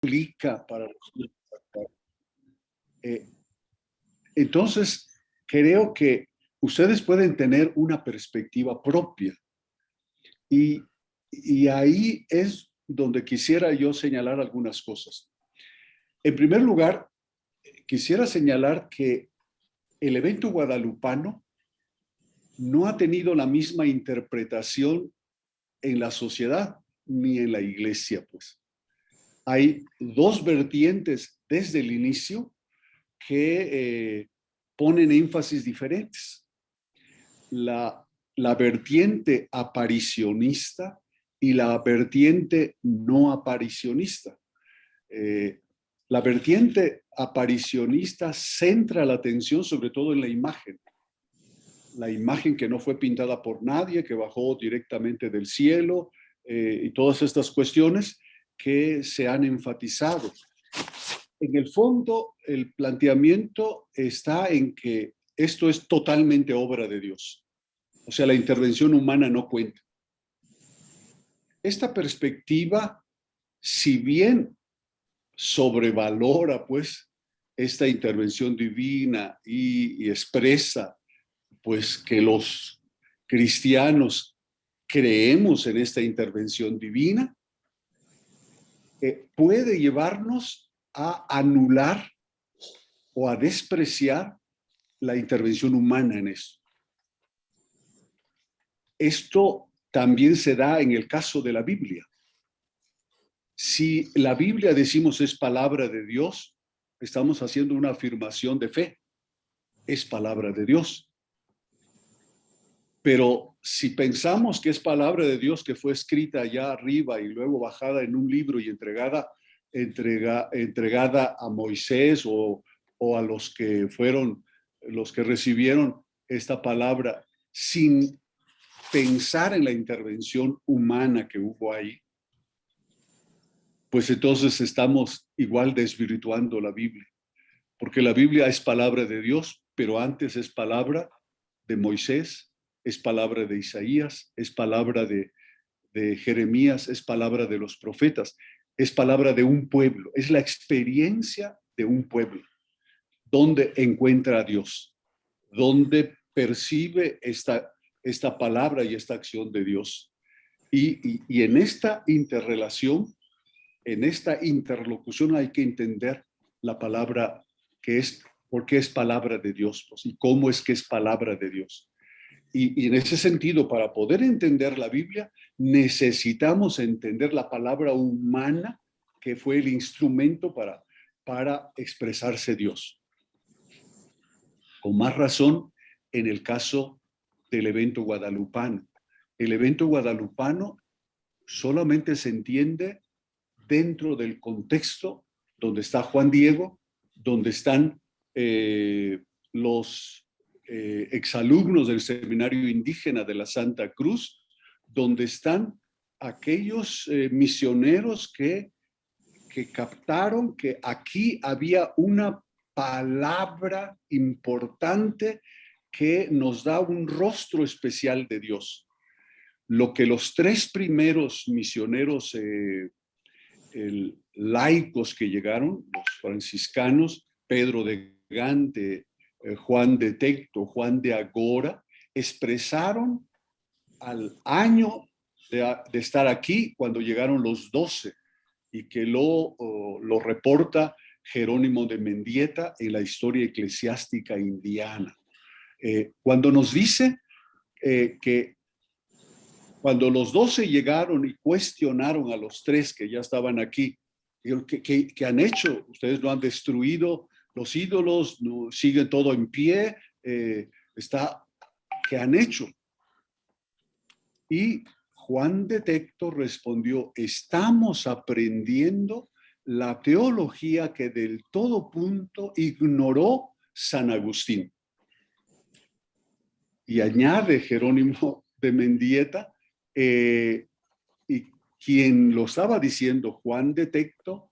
aplica para los tiempos actuales. Entonces, creo que ustedes pueden tener una perspectiva propia y ahí es donde quisiera yo señalar algunas cosas. En primer lugar, quisiera señalar que el evento guadalupano no ha tenido la misma interpretación en la sociedad ni en la iglesia, pues. Hay dos vertientes desde el inicio que ponen énfasis diferentes. La vertiente aparicionista y la vertiente no aparicionista. La vertiente aparicionista centra la atención sobre todo en la imagen que no fue pintada por nadie, que bajó directamente del cielo, y todas estas cuestiones que se han enfatizado. En el fondo, el planteamiento está en que esto es totalmente obra de Dios. O sea, la intervención humana no cuenta. Esta perspectiva, si bien sobrevalora, pues, esta intervención divina y expresa, pues, que los cristianos creemos en esta intervención divina, puede llevarnos a anular o a despreciar la intervención humana en esto. Esto también se da en el caso de la Biblia. Si la Biblia, decimos, es palabra de Dios, estamos haciendo una afirmación de fe. Es palabra de Dios. Pero si pensamos que es palabra de Dios que fue escrita allá arriba y luego bajada en un libro y entregada a Moisés o a los que fueron, los que recibieron esta palabra sin pensar en la intervención humana que hubo ahí, pues entonces estamos igual desvirtuando la Biblia, porque la Biblia es palabra de Dios, pero antes es palabra de Moisés, es palabra de Isaías, es palabra de Jeremías, es palabra de los profetas, es palabra de un pueblo, es la experiencia de un pueblo, donde encuentra a Dios, donde percibe esta palabra y esta acción de Dios. Y en esta interrelación, en esta interlocución hay que entender la palabra que es, por qué es palabra de Dios, pues, y cómo es que es palabra de Dios. Y en ese sentido, para poder entender la Biblia, necesitamos entender la palabra humana que fue el instrumento para expresarse Dios. Con más razón en el caso del evento guadalupano. El evento guadalupano solamente se entiende dentro del contexto donde está Juan Diego, donde están los exalumnos del seminario indígena de la Santa Cruz, donde están aquellos misioneros que captaron que aquí había una palabra importante que nos da un rostro especial de Dios. Lo que los tres primeros misioneros laicos que llegaron, los franciscanos, Pedro de Gante, Juan de Tecto, Juan de Agora, expresaron al año de estar aquí cuando llegaron los 12 y que lo reporta Jerónimo de Mendieta en la historia eclesiástica indiana. Cuando nos dice que cuando los 12 llegaron y cuestionaron a los tres que ya estaban aquí, ¿qué han hecho? Ustedes no han destruido los ídolos, no, siguen todo en pie, ¿qué han hecho? Y Juan de Tecto respondió, estamos aprendiendo la teología que del todo punto ignoró San Agustín. Y añade Jerónimo de Mendieta, y quien lo estaba diciendo, Juan de Tecto,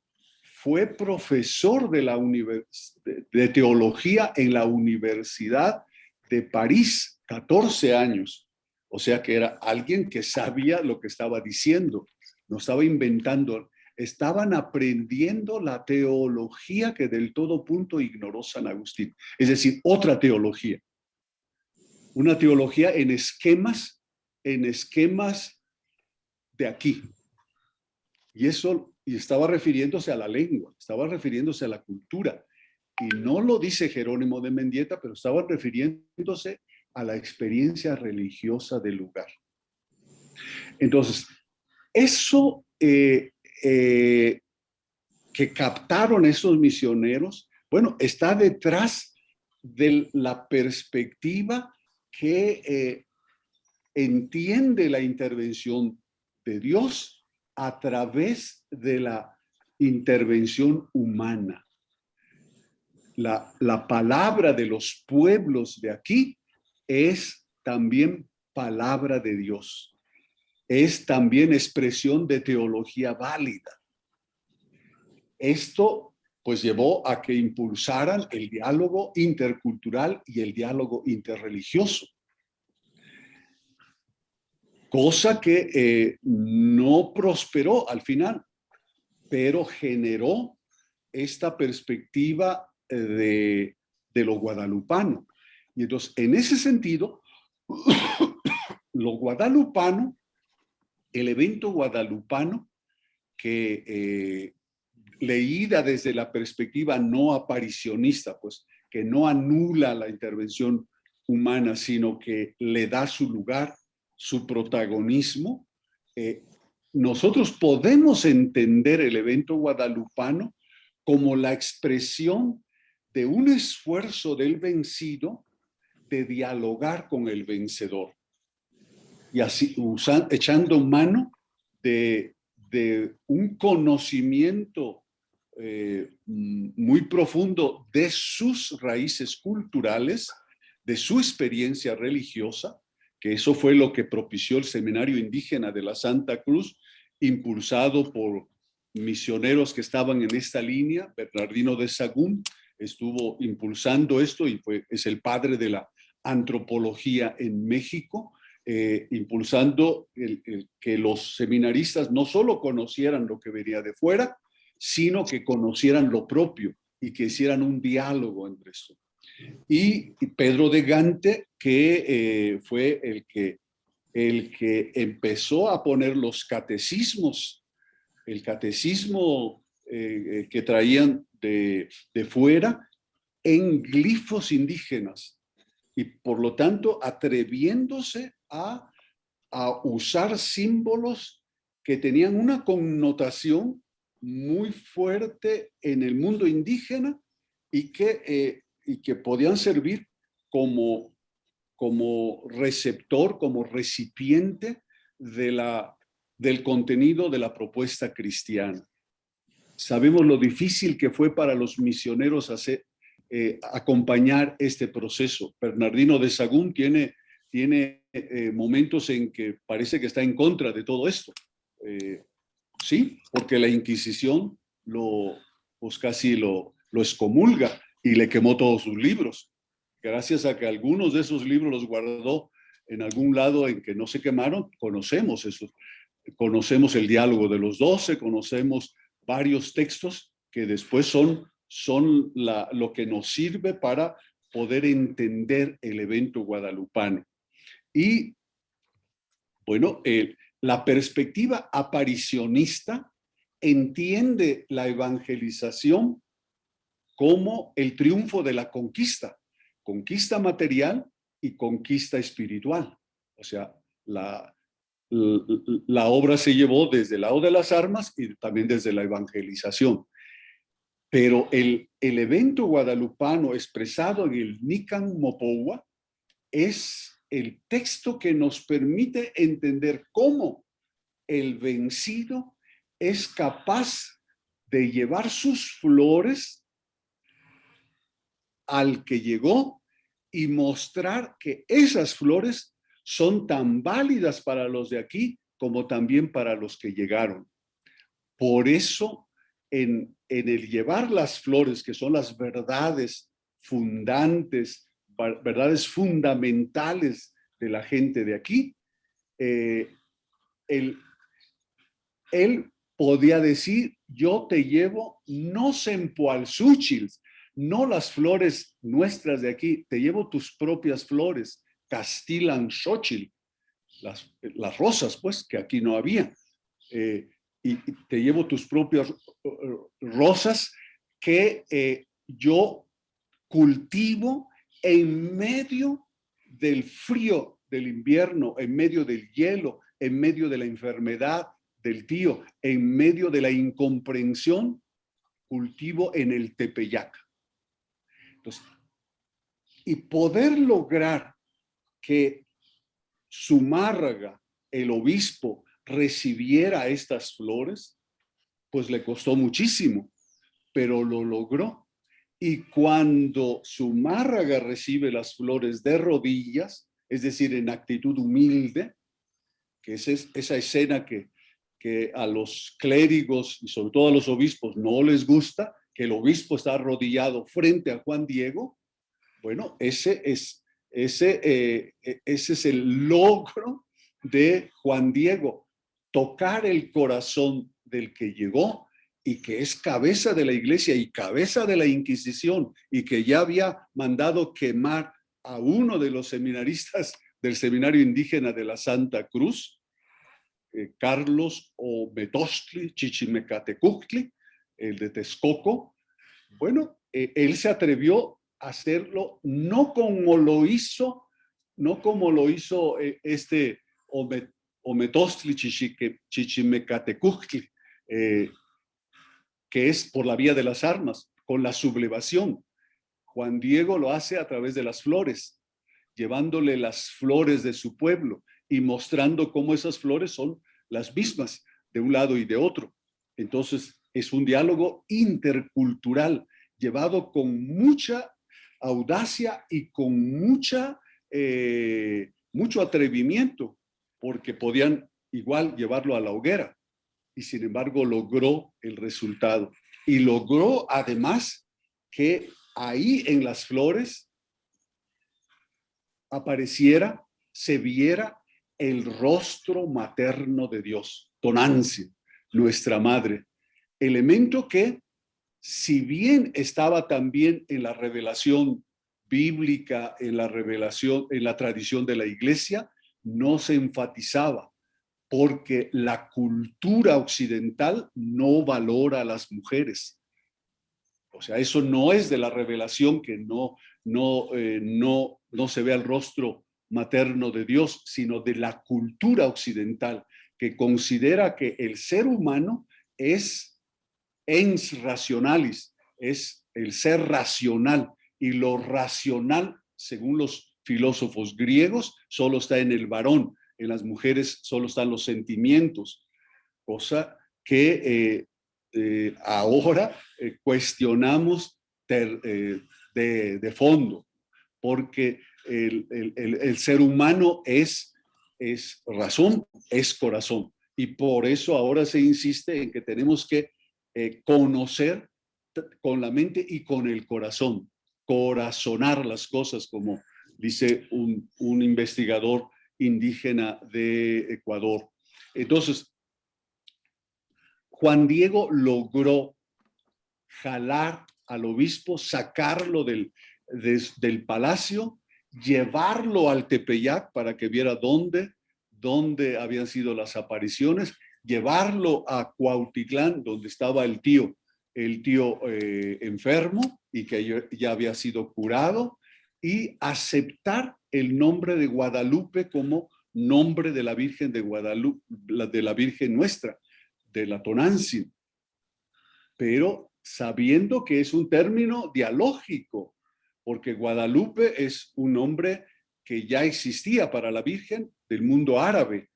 fue profesor de teología en la Universidad de París, 14 años. O sea que era alguien que sabía lo que estaba diciendo, no estaba inventando. estaban aprendiendo la teología que del todo punto ignoró San Agustín. Es decir, otra teología. Una teología en esquemas de aquí. Y estaba refiriéndose a la lengua, estaba refiriéndose a la cultura. Y no lo dice Jerónimo de Mendieta, pero estaba refiriéndose a la experiencia religiosa del lugar. Entonces, eso que captaron esos misioneros, bueno, está detrás de la perspectiva que entiende la intervención de Dios a través de la intervención humana. La palabra de los pueblos de aquí es también palabra de Dios. Es también expresión de teología válida. Esto pues llevó a que impulsaran el diálogo intercultural y el diálogo interreligioso. Cosa que no prosperó al final, pero generó esta perspectiva de lo guadalupano. Y entonces, en ese sentido, lo guadalupano, el evento guadalupano, que leída desde la perspectiva no aparicionista, pues que no anula la intervención humana, sino que le da su lugar, su protagonismo, nosotros podemos entender el evento guadalupano como la expresión de un esfuerzo del vencido de dialogar con el vencedor. Y así, echando mano de un conocimiento muy profundo de sus raíces culturales, de su experiencia religiosa, que eso fue lo que propició el Seminario Indígena de la Santa Cruz, impulsado por misioneros que estaban en esta línea. Bernardino de Sahagún estuvo impulsando esto y es el padre de la antropología en México, impulsando que los seminaristas no solo conocieran lo que venía de fuera, sino que conocieran lo propio y que hicieran un diálogo entre esto. Y Pedro de Gante, que fue el que empezó a poner los catecismos, el catecismo que traían de fuera en glifos indígenas, y por lo tanto atreviéndose a usar símbolos que tenían una connotación muy fuerte en el mundo indígena y que podían servir como receptor, como recipiente del contenido de la propuesta cristiana. Sabemos lo difícil que fue para los misioneros acompañar este proceso. Bernardino de Sahagún tiene momentos en que parece que está en contra de todo esto. Sí, porque la Inquisición pues casi lo excomulga y le quemó todos sus libros. Gracias a que algunos de esos libros los guardó en algún lado en que no se quemaron, conocemos eso. Conocemos el diálogo de los 12, conocemos varios textos que después son lo que nos sirve para poder entender el evento guadalupano. Y bueno, la perspectiva aparicionista entiende la evangelización como el triunfo de la conquista material y conquista espiritual. O sea, la obra se llevó desde el lado de las armas y también desde la evangelización. Pero el evento guadalupano expresado en el Nican Mopoua es el texto que nos permite entender cómo el vencido es capaz de llevar sus flores al que llegó y mostrar que esas flores son tan válidas para los de aquí como también para los que llegaron. Por eso, en el llevar las flores, que son las verdades fundantes, verdades fundamentales de la gente de aquí, él podía decir, yo te llevo no cempalzúchil, no las flores nuestras de aquí, te llevo tus propias flores, castilan xochitl, las rosas, pues, que aquí no había. Y te llevo tus propias rosas que yo cultivo en medio del frío del invierno, en medio del hielo, en medio de la enfermedad del tío, en medio de la incomprensión, cultivo en el Tepeyac. Entonces, y poder lograr que Zumárraga, el obispo, recibiera estas flores, pues le costó muchísimo, pero lo logró. Y cuando Zumárraga recibe las flores de rodillas, es decir, en actitud humilde, que es esa escena que a los clérigos y sobre todo a los obispos no les gusta, que el obispo está arrodillado frente a Juan Diego, bueno, ese es el logro de Juan Diego, tocar el corazón del que llegó y que es cabeza de la iglesia y cabeza de la Inquisición y que ya había mandado quemar a uno de los seminaristas del seminario indígena de la Santa Cruz, Carlos Ometostli Chichimecatecuhtli, el de Texcoco. Bueno, él se atrevió a hacerlo no como lo hizo, este Ometostli Chichimecatecuhtli, que es por la vía de las armas, con la sublevación. Juan Diego lo hace a través de las flores, llevándole las flores de su pueblo y mostrando cómo esas flores son las mismas de un lado y de otro. Entonces, es un diálogo intercultural, llevado con mucha audacia y con mucho atrevimiento, porque podían igual llevarlo a la hoguera, y sin embargo logró el resultado. Y logró además que ahí en las flores apareciera, se viera el rostro materno de Dios, Tonantzin, nuestra madre, elemento que, si bien estaba también en la revelación bíblica, en la revelación, en la tradición de la iglesia, no se enfatizaba, porque la cultura occidental no valora a las mujeres. O sea, eso no es de la revelación, que no se ve el rostro materno de Dios, sino de la cultura occidental, que considera que el ser humano es ens rationalis, es el ser racional, y lo racional, según los filósofos griegos, solo está en el varón, en las mujeres solo están los sentimientos, cosa que ahora cuestionamos de fondo, porque el ser humano es razón, es corazón. Y por eso ahora se insiste en que tenemos que conocer con la mente y con el corazón, corazonar las cosas, como dice un investigador indígena de Ecuador. Entonces, Juan Diego logró jalar al obispo, sacarlo del palacio, llevarlo al Tepeyac para que viera dónde habían sido las apariciones, llevarlo a Cuautitlán, donde estaba el tío enfermo y que ya había sido curado, y aceptar el nombre de Guadalupe como nombre de la Virgen de Guadalupe, de la Virgen nuestra, de la Tonantzin, pero sabiendo que es un término dialógico, porque Guadalupe es un nombre que ya existía para la Virgen del mundo árabe,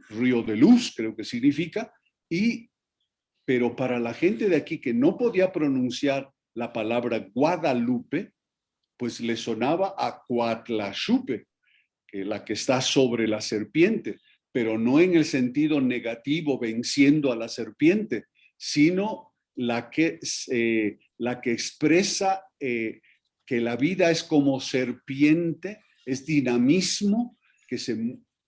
Río de Luz creo que significa, pero para la gente de aquí que no podía pronunciar la palabra Guadalupe, pues le sonaba a Cuatlachupe, que la que está sobre la serpiente, pero no en el sentido negativo, venciendo a la serpiente, sino la que expresa que la vida es como serpiente, es dinamismo,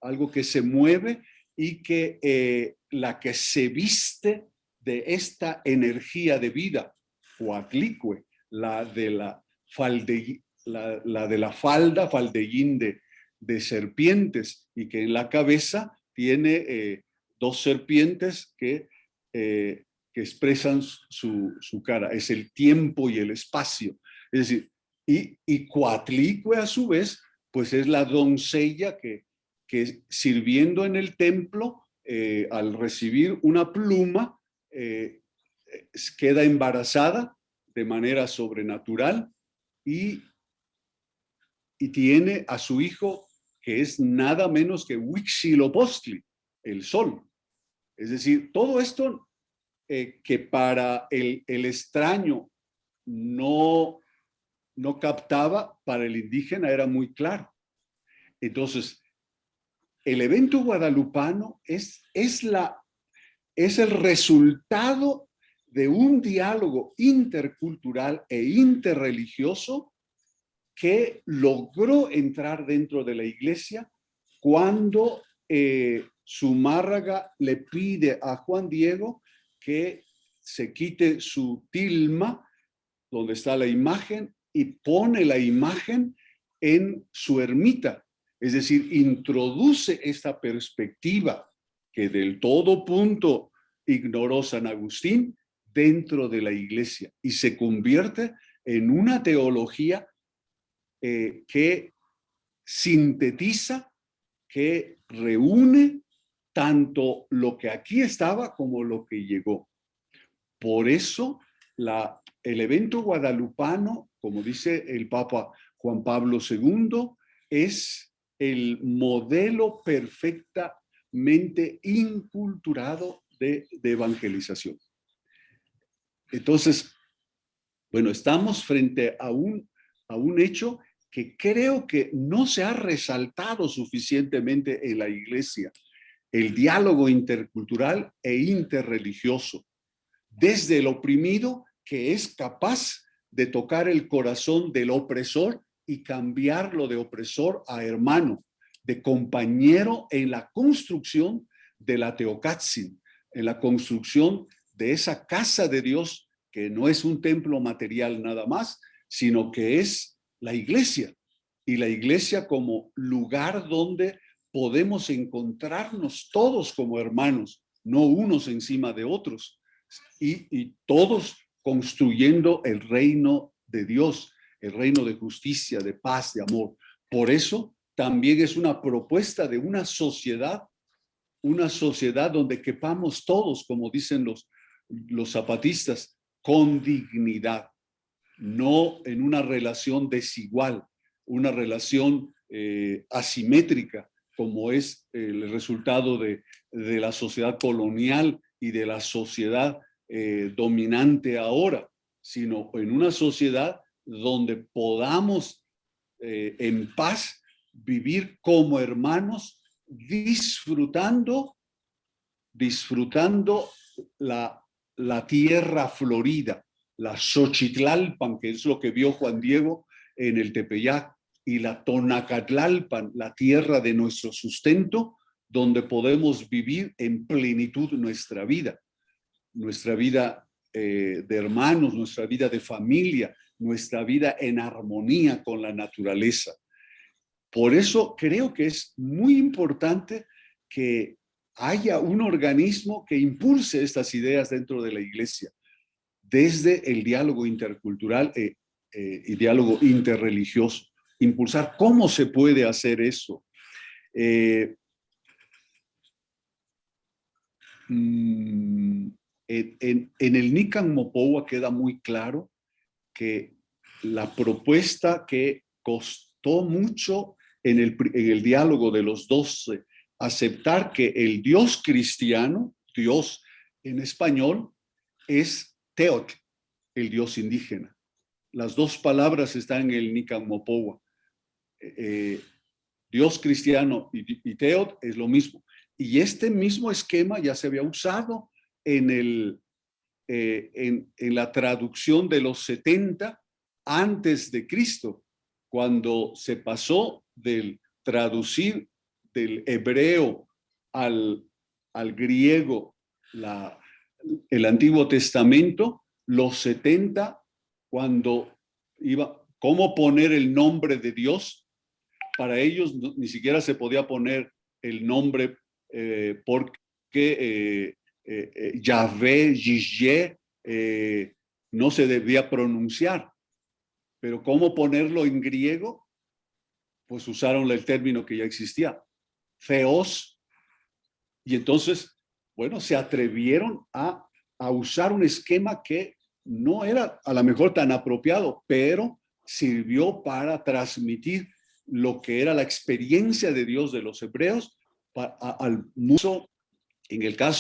algo que se mueve, y que la que se viste de esta energía de vida, Coatlicue, la de la falda, faldellín de serpientes, y que en la cabeza tiene dos serpientes que expresan su cara. Es el tiempo y el espacio. Es decir, y Coatlicue a su vez, pues es la doncella que sirviendo en el templo, al recibir una pluma, queda embarazada de manera sobrenatural y tiene a su hijo, que es nada menos que Huitzilopochtli, el sol. Es decir, todo esto que para el extraño no captaba, para el indígena era muy claro. Entonces, el evento guadalupano es el resultado de un diálogo intercultural e interreligioso que logró entrar dentro de la iglesia cuando Zumárraga le pide a Juan Diego que se quite su tilma, donde está la imagen, y pone la imagen en su ermita. Es decir, introduce esta perspectiva que del todo punto ignoró San Agustín dentro de la iglesia y se convierte en una teología que sintetiza, que reúne tanto lo que aquí estaba como lo que llegó. Por eso el evento guadalupano, como dice el Papa Juan Pablo II, es el modelo perfectamente inculturado de evangelización. Entonces, bueno, estamos frente a un hecho que creo que no se ha resaltado suficientemente en la iglesia: el diálogo intercultural e interreligioso, desde el oprimido, que es capaz de tocar el corazón del opresor y cambiarlo de opresor a hermano, de compañero en la construcción de la Teocatzin, en la construcción de esa casa de Dios, que no es un templo material nada más, sino que es la iglesia. Y la iglesia como lugar donde podemos encontrarnos todos como hermanos, no unos encima de otros, y todos construyendo el reino de Dios, el reino de justicia, de paz, de amor. Por eso también es una propuesta de una sociedad donde quepamos todos, como dicen los zapatistas, con dignidad, no en una relación desigual, una relación asimétrica, como es el resultado de la sociedad colonial y de la sociedad dominante ahora, sino en una sociedad donde podamos en paz vivir como hermanos, disfrutando la tierra florida, la Xochitlalpan, que es lo que vio Juan Diego en el Tepeyac, y la Tonacatlalpan, la tierra de nuestro sustento, donde podemos vivir en plenitud nuestra vida de hermanos, nuestra vida de familia, nuestra vida en armonía con la naturaleza. Por eso creo que es muy importante que haya un organismo que impulse estas ideas dentro de la iglesia, desde el diálogo intercultural y diálogo interreligioso. Impulsar cómo se puede hacer eso. En el Nican Mopoua queda muy claro que la propuesta que costó mucho en el diálogo de los 12, aceptar que el Dios cristiano, Dios en español, es Teot, el Dios indígena. Las dos palabras están en el Nican Mopoua. Dios cristiano y Teot es lo mismo. Y este mismo esquema ya se había usado en la traducción de los 70 antes de Cristo, cuando se pasó del traducir del hebreo al al griego el Antiguo Testamento, los 70, cuando cómo poner el nombre de Dios, para ellos ni siquiera se podía poner el nombre porque Yahvé, Yishye, no se debía pronunciar. Pero cómo ponerlo en griego, pues usaron el término que ya existía, Theos, y entonces, bueno, se atrevieron a usar un esquema que no era a lo mejor tan apropiado, pero sirvió para transmitir lo que era la experiencia de Dios de los hebreos al mundo. En el caso